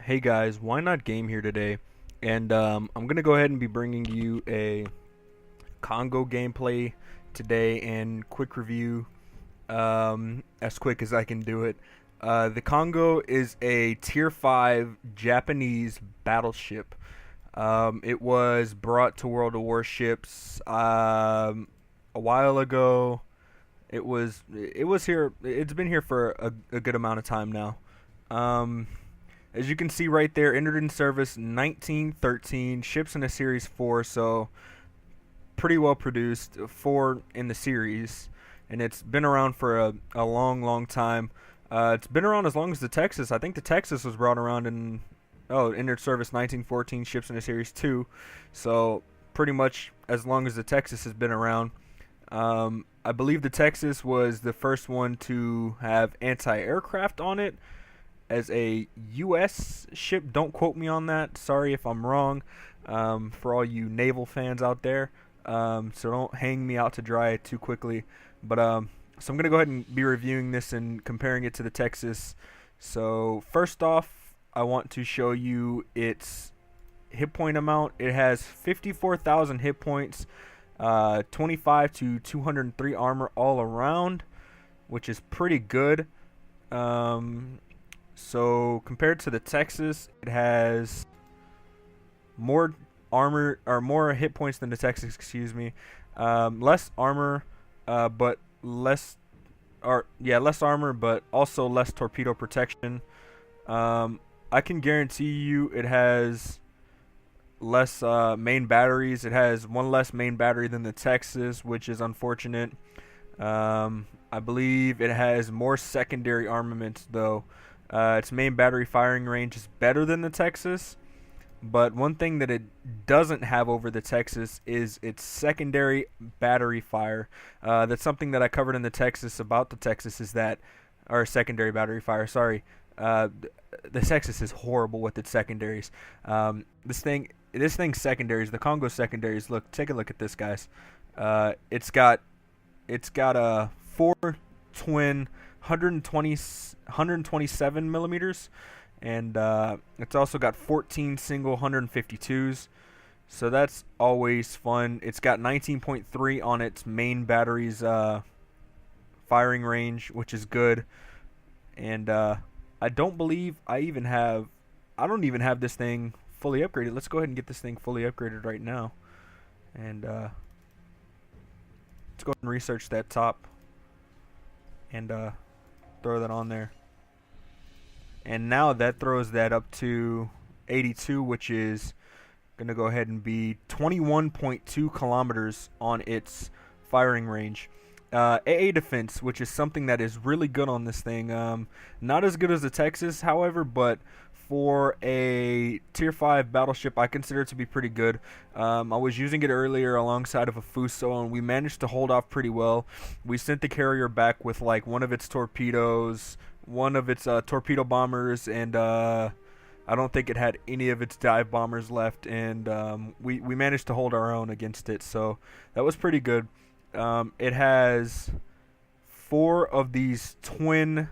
Hey guys, why not game here today? And I'm gonna go ahead and be bringing you a Congo gameplay today and quick review, as quick as I can do it. The Congo is a Tier 5 Japanese battleship. It was brought to World of Warships a while ago. It was here. It's been here for a good amount of time now. Um, as you can see right there, entered in service 1913, ships in the series 4, so pretty well produced, 4 in the series, and it's been around for a long, long time. It's been around as long as the Texas. I think the Texas was brought around in, entered service 1914, ships in the series 2, so pretty much as long as the Texas has been around. I believe the Texas was the first one to have anti-aircraft on it as a U.S. ship. Don't quote me on that. Sorry if I'm wrong. For all you naval fans out there, so don't hang me out to dry too quickly. But so I'm gonna go ahead and be reviewing this and comparing it to the Texas. So first off, I want to show you its hit point amount. It has 54,000 hit points, 25 to 203 armor all around, which is pretty good. So compared to the Texas, it has more armor or more hit points than the Texas. Excuse me. Less armor, but less armor, but also less torpedo protection. I can guarantee you it has less main batteries. It has one less main battery than the Texas, which is unfortunate. I believe it has more secondary armaments though. Its main battery firing range is better than the Texas, but one thing that it doesn't have over the Texas is its secondary battery fire. That's something that I covered in the Texas about the Texas, is that, or secondary battery fire, sorry. The Texas is horrible with its secondaries. This thing's secondaries, the Congo secondaries, take a look at this, guys. It's got a 4 twin 127 millimeters, and it's also got 14 single 152s, so that's always fun. It's got 19.3 on its main battery's firing range, which is good. And I don't believe I don't even have this thing fully upgraded. Let's go ahead and get this thing fully upgraded right now, and let's go ahead and research that top and throw that on there. And now that throws that up to 82, which is going to go ahead and be 21.2 kilometers on its firing range. AA defense, which is something that is really good on this thing. Not as good as the Texas, however, but for a Tier 5 battleship, I consider it to be pretty good. I was using it earlier alongside of a Fuso, and we managed to hold off pretty well. We sent the carrier back with like one of its torpedoes, one of its torpedo bombers, and I don't think it had any of its dive bombers left, and we managed to hold our own against it, so that was pretty good. It has 4 of these twin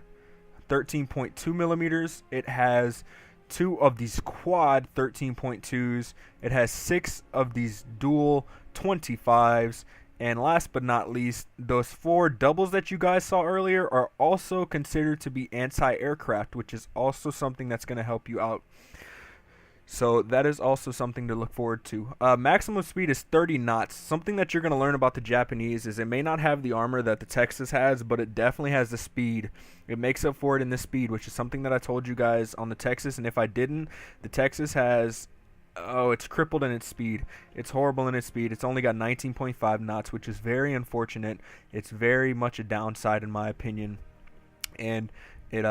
13.2 millimeters. It has 2 of these quad 13.2s. It has 6 of these dual 25s. And last but not least, those 4 doubles that you guys saw earlier are also considered to be anti-aircraft, which is also something that's going to help you out. So that is also something to look forward to. Maximum speed is 30 knots. Something that you're going to learn about the Japanese is it may not have the armor that the Texas has, but it definitely has the speed. It makes up for it in the speed, which is something that I told you guys on the Texas. And if I didn't, the Texas has, it's crippled in its speed. It's horrible in its speed. It's only got 19.5 knots, which is very unfortunate. It's very much a downside in my opinion. And it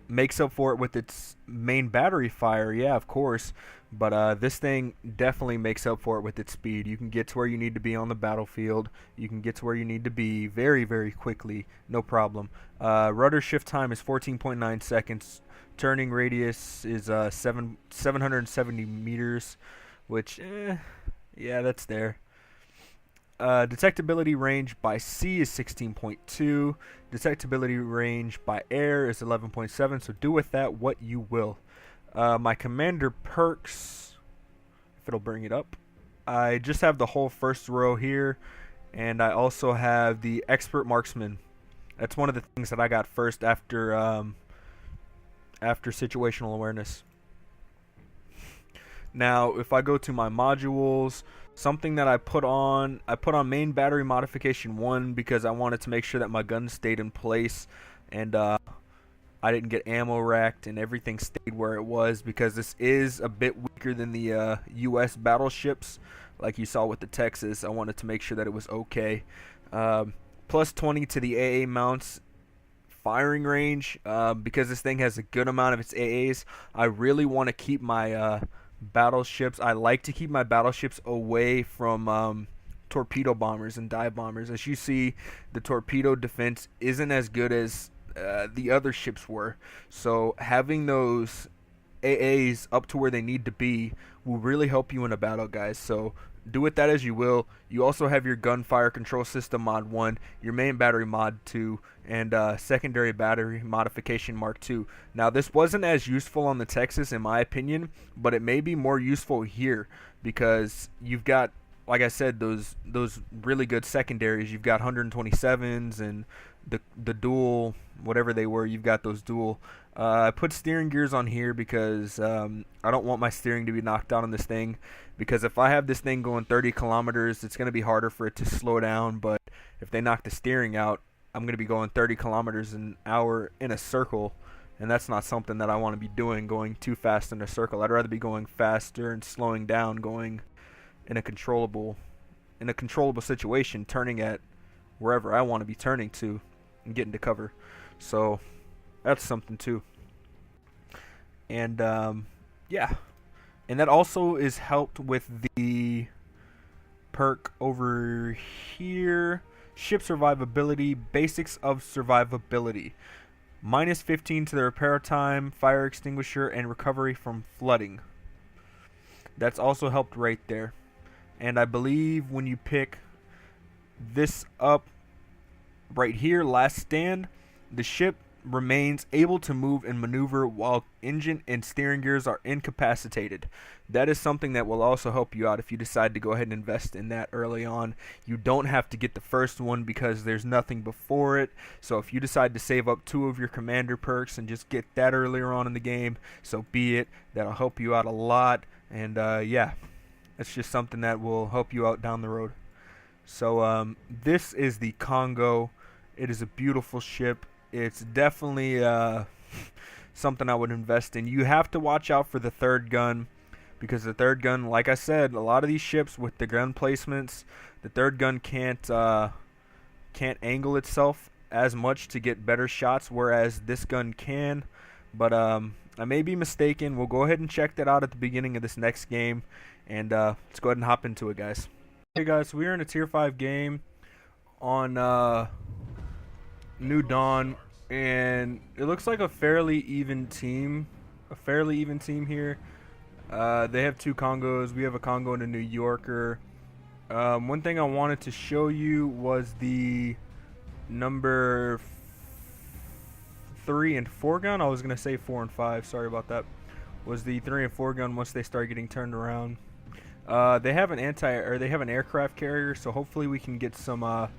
makes up for it with its main battery fire, yeah, of course, but this thing definitely makes up for it with its speed. You can get to where you need to be on the battlefield. You can get to where you need to be very, very quickly, no problem. Rudder shift time is 14.9 seconds. Turning radius is 770 meters, which, yeah, that's there. Detectability range by sea is 16.2. Detectability range by air is 11.7. So do with that what you will. My commander perks, if it'll bring it up, I just have the whole first row here, and I also have the expert marksman. That's one of the things that I got first after situational awareness. Now, if I go to my modules, something that I put on main battery modification 1 because I wanted to make sure that my gun stayed in place and I didn't get ammo racked and everything stayed where it was, because this is a bit weaker than the US battleships like you saw with the Texas. I wanted to make sure that it was okay. Plus 20 to the AA mounts firing range, because this thing has a good amount of its AAs. I really want to keep my battleships. I like to keep my battleships away from torpedo bombers and dive bombers. As you see, the torpedo defense isn't as good as the other ships were. So having those AAs up to where they need to be will really help you in a battle, guys. So do with that as you will. You also have your gunfire control system mod 1, your main battery mod 2, and secondary battery modification mark 2. Now this wasn't as useful on the Texas in my opinion, but it may be more useful here because you've got, like I said, those really good secondaries. You've got 127s and the dual, whatever they were, you've got those dual. I put steering gears on here because I don't want my steering to be knocked out on this thing, because if I have this thing going 30 kilometers, it's going to be harder for it to slow down. But if they knock the steering out, I'm going to be going 30 kilometers an hour in a circle, and that's not something that I want to be doing, going too fast in a circle. I'd rather be going faster and slowing down, going in a controllable situation, turning at wherever I want to be turning to and getting to cover. So that's something too. And yeah, and that also is helped with the perk over here, ship survivability, basics of survivability, minus 15 to the repair time, fire extinguisher, and recovery from flooding. That's also helped right there. And I believe when you pick this up right here, last stand, the ship remains able to move and maneuver while engine and steering gears are incapacitated. That is something that will also help you out if you decide to go ahead and invest in that early on. You don't have to get the first one because there's nothing before it. So if you decide to save up 2 of your commander perks and just get that earlier on in the game, so be it. That'll help you out a lot. And yeah, it's just something that will help you out down the road. So this is the Kongo. It is a beautiful ship. It's definitely something I would invest in. You have to watch out for the third gun, because the third gun, like I said, a lot of these ships with the gun placements, the third gun can't angle itself as much to get better shots, whereas this gun can. But I may be mistaken. We'll go ahead and check that out at the beginning of this next game, and let's go ahead and hop into it, guys. Hey guys, so we're in a tier 5 game on New Dawn, and it looks like a fairly even team here. They have 2 Congos. We have a Congo and a New Yorker. One thing I wanted to show you was the number 3 and 4 gun. I was gonna say 4 and 5, sorry about that. Was the 3 and 4 gun once they start getting turned around. They have an aircraft carrier, so hopefully we can get some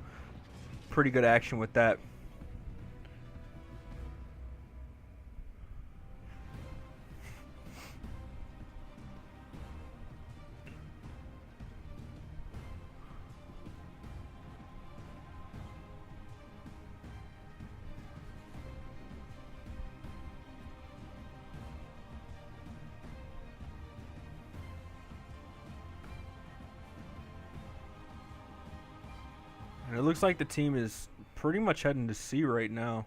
pretty good action with that. And it looks like the team is pretty much heading to C right now.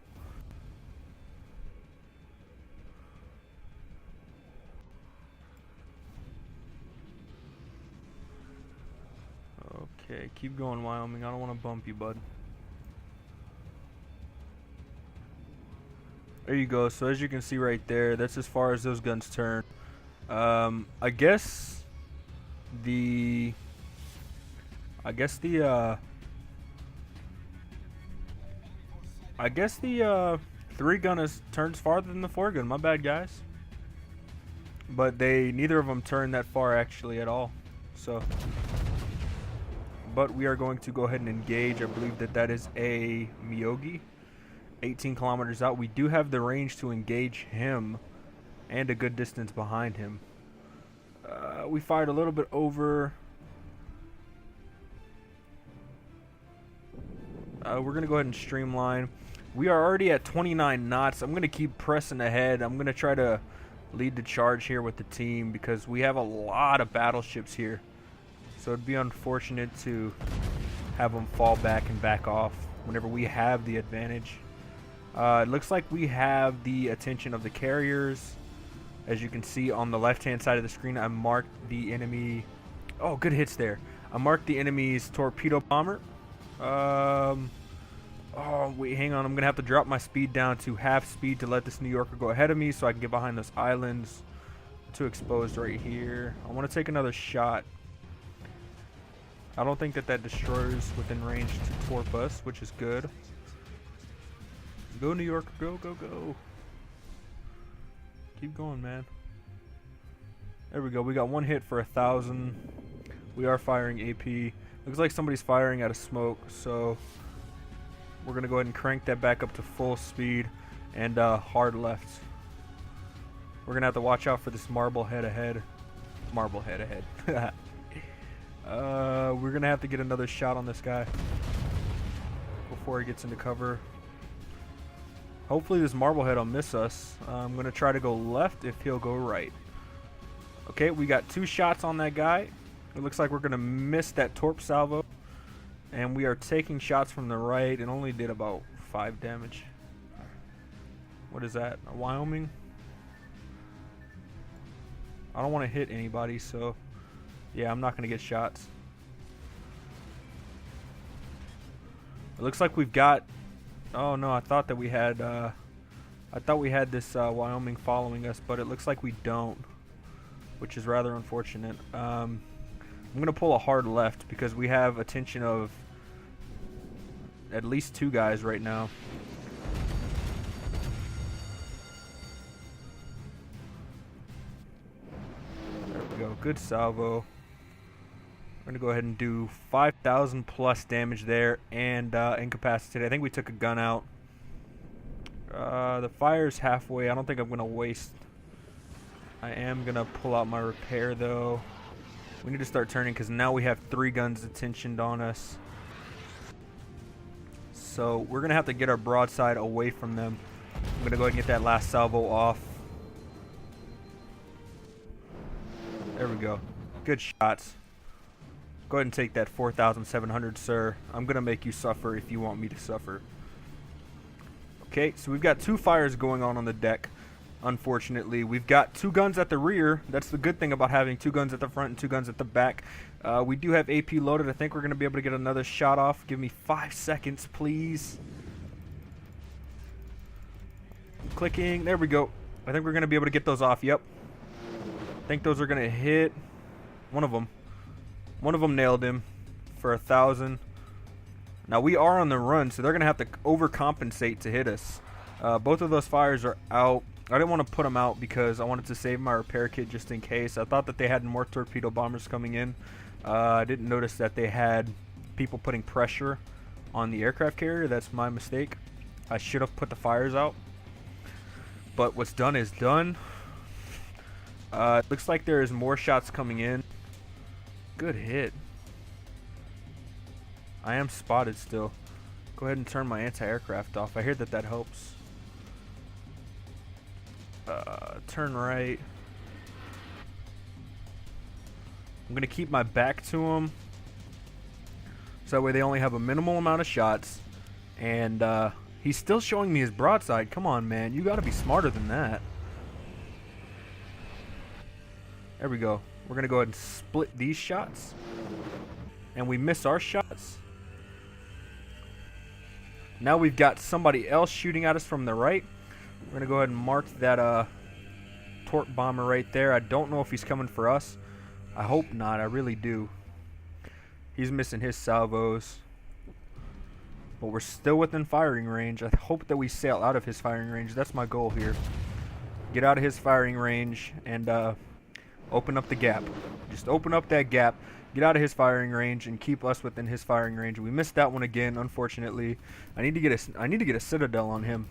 Okay, keep going, Wyoming. I don't want to bump you, bud. There you go. So as you can see right there, that's as far as those guns turn. I guess the 3 gun turns farther than the 4 gun. My bad, guys. but neither of them turned that far actually at all. So, but we are going to go ahead and engage. I believe that is a Miyogi, 18 kilometers out. We do have the range to engage him and a good distance behind him. We fired a little bit over. We're going to go ahead and streamline. We are already at 29 knots. I'm going to keep pressing ahead. I'm going to try to lead the charge here with the team because we have a lot of battleships here. So it'd be unfortunate to have them fall back and back off whenever we have the advantage. It looks like we have the attention of the carriers. As you can see on the left-hand side of the screen, I marked the enemy. Oh, good hits there. I marked the enemy's torpedo bomber. Oh, wait, hang on. I'm going to have to drop my speed down to half speed to let this New Yorker go ahead of me so I can get behind those islands. Too exposed right here. I want to take another shot. I don't think that destroyer's within range to torp us, which is good. Go, New Yorker. Go, go, go. Keep going, man. There we go. We got one hit for 1,000. We are firing AP. Looks like somebody's firing out of smoke, so we're going to go ahead and crank that back up to full speed and hard left. We're going to have to watch out for this Marblehead ahead. Marblehead ahead. We're going to have to get another shot on this guy before he gets into cover. Hopefully this Marblehead will miss us. I'm going to try to go left if he'll go right. Okay, we got 2 shots on that guy. It looks like we're going to miss that torp salvo. And we are taking shots from the right. It only did about 5 damage. What is that? A Wyoming? I don't want to hit anybody, so yeah, I'm not going to get shots. It looks like we've got... Oh no, I thought that we had this Wyoming following us, but it looks like we don't, which is rather unfortunate. I'm gonna pull a hard left because we have attention of at least 2 guys right now. There we go, good salvo. We're gonna go ahead and do 5,000 plus damage there and incapacitate. I think we took a gun out. The fire's halfway. I don't think I'm gonna waste. I am gonna pull out my repair though. We need to start turning because now we have 3 guns attentioned on us. So we're gonna have to get our broadside away from them. I'm gonna go ahead and get that last salvo off. There we go. Good shots. Go ahead and take that 4,700, sir. I'm going to make you suffer if you want me to suffer. Okay, so we've got 2 fires going on the deck. Unfortunately, we've got 2 guns at the rear. That's the good thing about having 2 guns at the front and 2 guns at the back. We do have AP loaded. I think we're going to be able to get another shot off. Give me 5 seconds, please. Clicking. There we go. I think we're going to be able to get those off. Yep. I think those are going to hit one of them. One of them nailed him for 1,000. Now we are on the run, so they're going to have to overcompensate to hit us. Both of those fires are out. I didn't want to put them out because I wanted to save my repair kit just in case. I thought that they had more torpedo bombers coming in. I didn't notice that they had people putting pressure on the aircraft carrier. That's my mistake. I should have put the fires out. But what's done is done. It looks like there is more shots coming in. Good hit. I am spotted still. Go ahead and turn my anti-aircraft off. I hear that helps. Turn right. I'm going to keep my back to them. So that way they only have a minimal amount of shots. And he's still showing me his broadside. Come on, man. You got to be smarter than that. There we go. We're going to go ahead and split these shots. And we miss our shots. Now we've got somebody else shooting at us from the right. We're going to go ahead and mark that torp bomber right there. I don't know if he's coming for us. I hope not. I really do. He's missing his salvos. But we're still within firing range. I hope that we sail out of his firing range. That's my goal here. get out of his firing range, and open up the gap. Just open up that gap, get out of his firing range, and keep us within his firing range. We missed that one again, unfortunately. I need to get a citadel on him.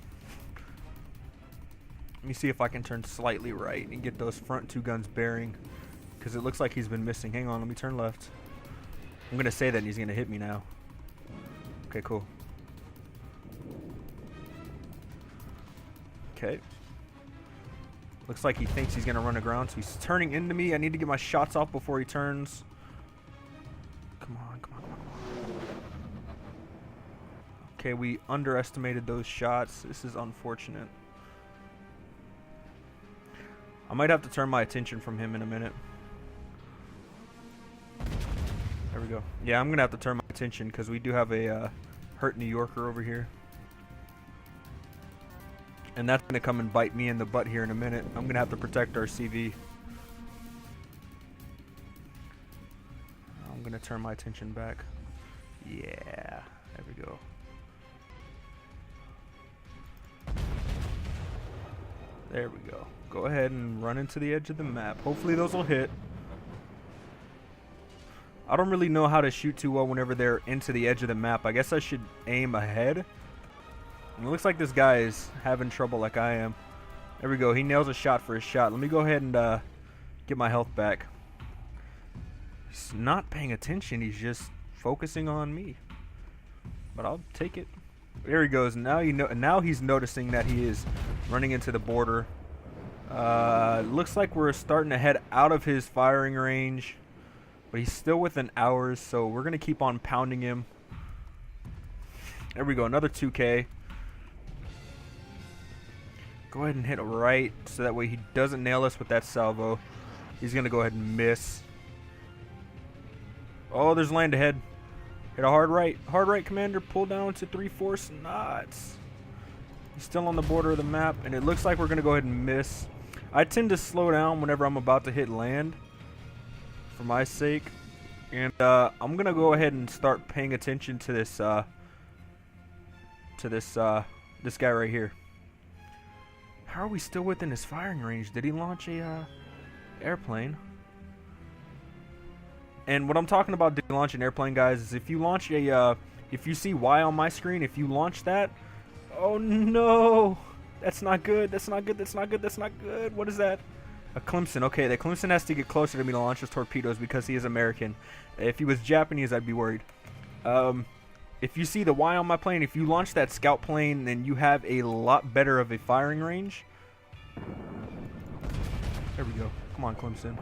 Let me see if I can turn slightly right and get those front 2 guns bearing, because it looks like he's been missing. Hang on, let me turn left. I'm gonna say that and he's gonna hit me now. Okay, cool. Okay. Looks like he thinks he's gonna run aground, so he's turning into me. I need to get my shots off before he turns. Come on, come on, come on. Okay, we underestimated those shots. This is unfortunate. I might have to turn my attention from him in a minute. There we go. Yeah, I'm gonna have to turn my attention because we do have a hurt New Yorker over here. And that's going to come and bite me in the butt here in a minute. I'm going to have to protect our CV. I'm going to turn my attention back. Yeah, there we go. There we go. Go ahead and run into the edge of the map. Hopefully those will hit. I don't really know how to shoot too well whenever they're into the edge of the map. I guess I should aim ahead. And it looks like this guy is having trouble like I am. There we go. He nails a shot for his shot. Let me go ahead and get my health back. He's not paying attention. He's just focusing on me. But I'll take it. There he goes. Now now he's noticing that he is running into the border. Looks like we're starting to head out of his firing range. But he's still within hours, so we're going to keep on pounding him. There we go. Another 2K. Go ahead and hit right so that way he doesn't nail us with that salvo. He's going to go ahead and miss. Oh, there's land ahead. Hit a hard right. Hard right, Commander. Pull down to 3/4 knots. He's still on the border of the map, and it looks like we're going to go ahead and miss. I tend to slow down whenever I'm about to hit land for my sake. And I'm going to go ahead and start paying attention to this this guy right here. How are we still within his firing range? Did he launch a airplane? And what I'm talking about, did he launch an airplane, guys, is if you launch a if you see Y on my screen, if you launch that, oh no, that's not good. That's not good. That's not good. That's not good. What is that? A Clemson. Okay, the Clemson has to get closer to me to launch his torpedoes because he is American. If he was Japanese, I'd be worried. If you see the Y on my plane, if you launch that scout plane, then you have a lot better of a firing range. There we go. Come on, Clemson.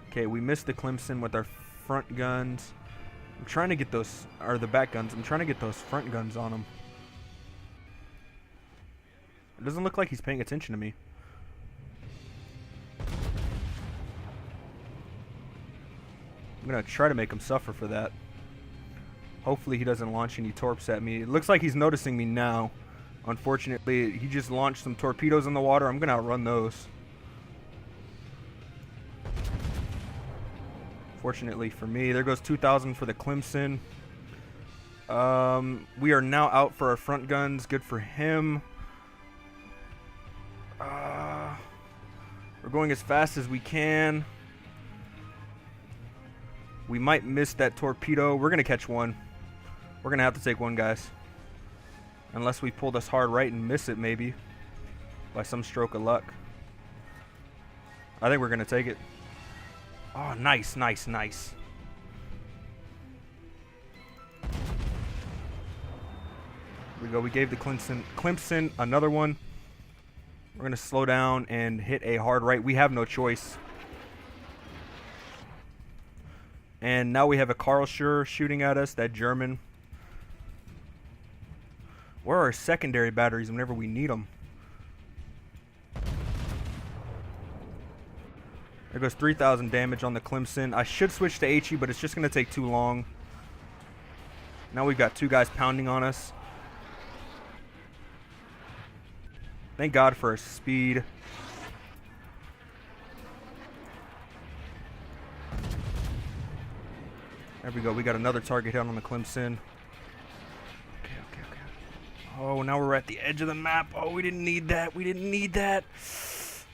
Okay, we missed the Clemson with our front guns. I'm trying to get those, or the back guns. I'm trying to get those front guns on him. It doesn't look like he's paying attention to me. I'm going to try to make him suffer for that. Hopefully he doesn't launch any torps at me. It looks like he's noticing me now. Unfortunately, he just launched some torpedoes in the water. I'm going to outrun those. Fortunately for me, there goes 2,000 for the Clemson. We are now out for our front guns. Good for him. We're going as fast as we can. We might miss that torpedo. We're going to catch one. We're going to have to take one, guys. Unless we pull this hard right and miss it, maybe. By some stroke of luck. I think we're going to take it. Oh, nice, nice, nice. Here we go. We gave the Clemson another one. We're going to slow down and hit a hard right. We have no choice. And now we have a Karlsruhe shooting at us, that German. Where are our secondary batteries whenever we need them? There goes 3,000 damage on the Clemson. I should switch to HE, but it's just going to take too long. Now we've got two guys pounding on us. Thank God for our speed. There we go. We got another target hit on the Clemson. Okay. Oh, now we're at the edge of the map. Oh, we didn't need that. We didn't need that.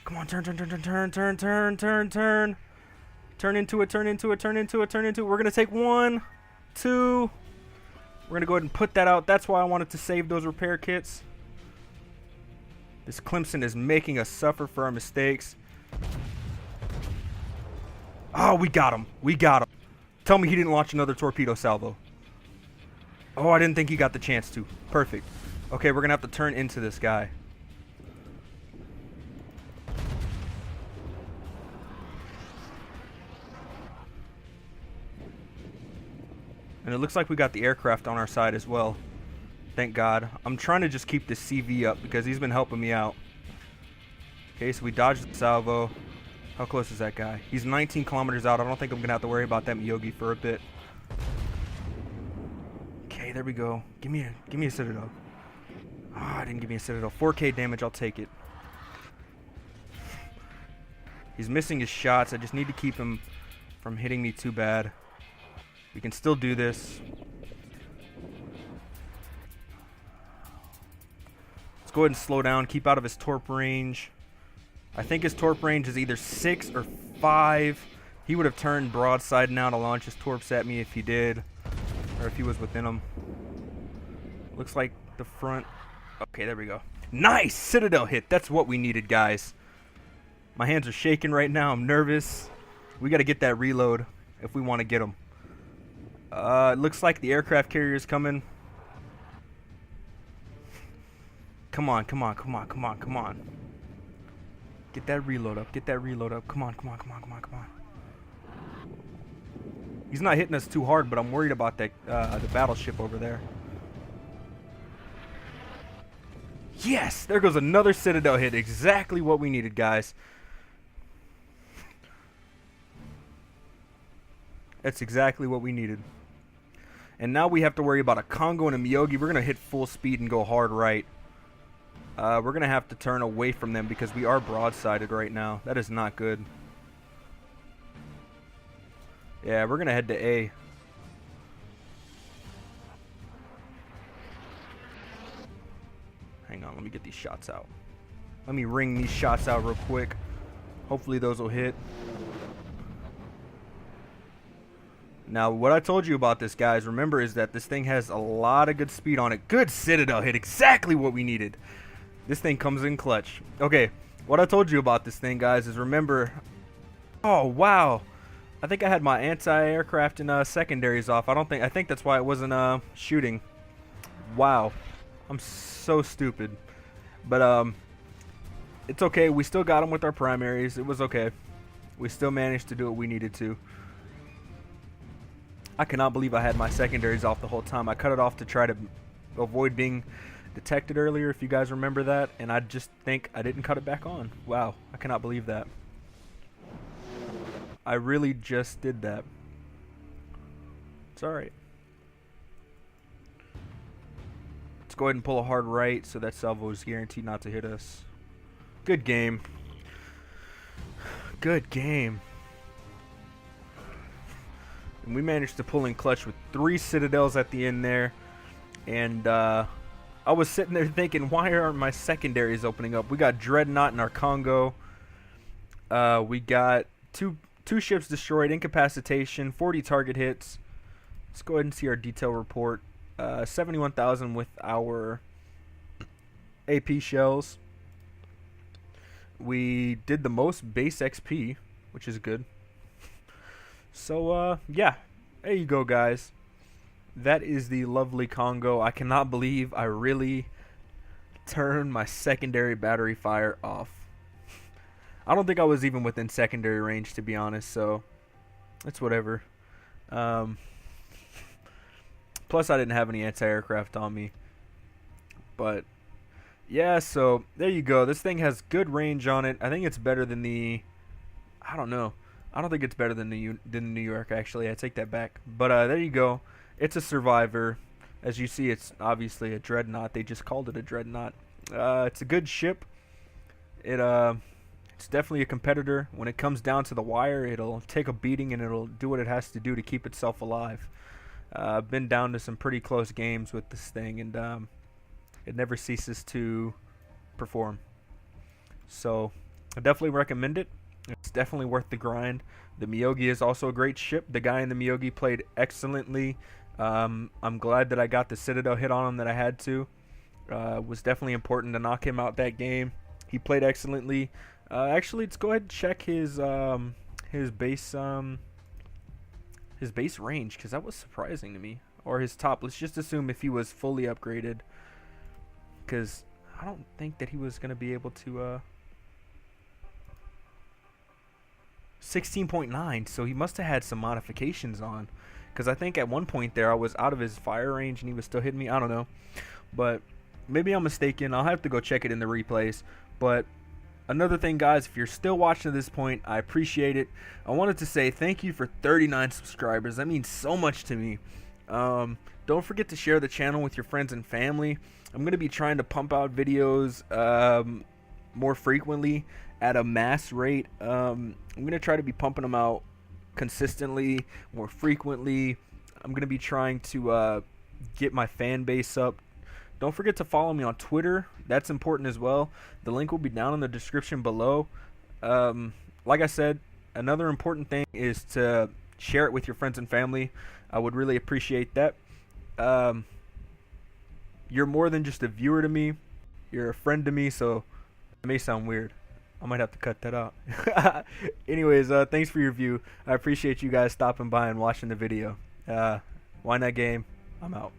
Come on, turn, turn, turn, turn, turn, turn, turn, turn, turn. Turn into it, turn into it, turn into it, turn into it. We're going to take 1, 2. We're going to go ahead and put that out. That's why I wanted to save those repair kits. This Clemson is making us suffer for our mistakes. Oh, we got him. We got him. Tell me he didn't launch another torpedo salvo. Oh, I didn't think he got the chance to. Perfect. Okay, we're going to have to turn into this guy. And it looks like we got the aircraft on our side as well. Thank God. I'm trying to just keep this CV up because he's been helping me out. Okay, so we dodged the salvo. How close is that guy? He's 19 kilometers out. I don't think I'm going to have to worry about that Miyogi for a bit. Okay, there we go. Give me a Citadel. Ah, I didn't give me a Citadel. 4K damage, I'll take it. He's missing his shots. I just need to keep him from hitting me too bad. We can still do this. Let's go ahead and slow down. Keep out of his torp range. I think his torp range is either 6 or 5. He would have turned broadside now to launch his torps at me if he did. Or if he was within them. Looks like the front. Okay, there we go. Nice! Citadel hit. That's what we needed, guys. My hands are shaking right now. I'm nervous. We got to get that reload if we want to get him. It looks like the aircraft carrier is coming. Come on, come on, come on, come on, come on. Get that reload up. Get that reload up. Come on, come on, come on, come on, come on. He's not hitting us too hard, but I'm worried about that the battleship over there. Yes! There goes another Citadel hit. Exactly what we needed, guys. That's exactly what we needed. And now we have to worry about a Kongo and a Miyogi. We're going to hit full speed and go hard right. We're going to have to turn away from them because we are broadsided right now. That is not good. Yeah, we're going to head to A. Hang on, let me get these shots out. Let me ring these shots out real quick. Hopefully those will hit. Now, what I told you about this, guys, remember, is that this thing has a lot of good speed on it. Good Citadel hit. Exactly what we needed. This thing comes in clutch. Okay, what I told you about this thing, guys, is remember... Oh, wow. I think I had my anti-aircraft and secondaries off. I think that's why it wasn't shooting. Wow. I'm so stupid. But, it's okay. We still got them with our primaries. It was okay. We still managed to do what we needed to. I cannot believe I had my secondaries off the whole time. I cut it off to try to avoid being detected earlier, if you guys remember that, and I just think I didn't cut it back on. Wow, I cannot believe that. I really just did that. It's alright. Let's go ahead and pull a hard right so that salvo is guaranteed not to hit us. Good game. Good game. And we managed to pull in clutch with 3 Citadels at the end there. And I was sitting there thinking, why aren't my secondaries opening up? We got Dreadnought in our Kongo. We got two ships destroyed, incapacitation, 40 target hits. Let's go ahead and see our detail report. 71,000 with our AP shells. We did the most base XP, which is good. So, yeah, there you go, guys. That is the lovely Kongo. I cannot believe I really turned my secondary battery fire off. I don't think I was even within secondary range, to be honest, so it's whatever. Plus, I didn't have any anti-aircraft on me. But, yeah, so there you go. This thing has good range on it. I think it's better than the... I don't know. I don't think it's better than the New York, actually. I take that back. But there you go. It's a survivor. As you see, it's obviously a dreadnought. They just called it a dreadnought. It's a good ship. It's definitely a competitor. When it comes down to the wire, it'll take a beating and it'll do what it has to do to keep itself alive. I've been down to some pretty close games with this thing, and it never ceases to perform. So, I definitely recommend it. It's definitely worth the grind. The Miyogi is also a great ship. The guy in the Miyogi played excellently. I'm glad that I got the Citadel hit on him that I had to. Was definitely important to knock him out that game. He played excellently. Actually, let's go ahead and check his base range, because that was surprising to me. Or his top. Let's just assume if he was fully upgraded, because I don't think that he was going to be able to. 16.9, so he must have had some modifications on, because I think at one point there I was out of his fire range and he was still hitting me. I don't know, but maybe I'm mistaken. I'll have to go check it in the replays. But another thing, guys, if you're still watching at this point, I appreciate it. I wanted to say thank you for 39 subscribers. That means so much to me. Don't forget to share the channel with your friends and family. I'm going to be trying to pump out videos more frequently at a mass rate. I'm going to try to be pumping them out consistently, more frequently. I'm going to be trying to get my fan base up. Don't forget to follow me on Twitter. That's important as well. The link will be down in the description below. Like I said, another important thing is to share it with your friends and family. I would really appreciate that. You're more than just a viewer to me. You're a friend to me, so it may sound weird. I might have to cut that out. Anyways, thanks for your view. I appreciate you guys stopping by and watching the video. Why not game? I'm out.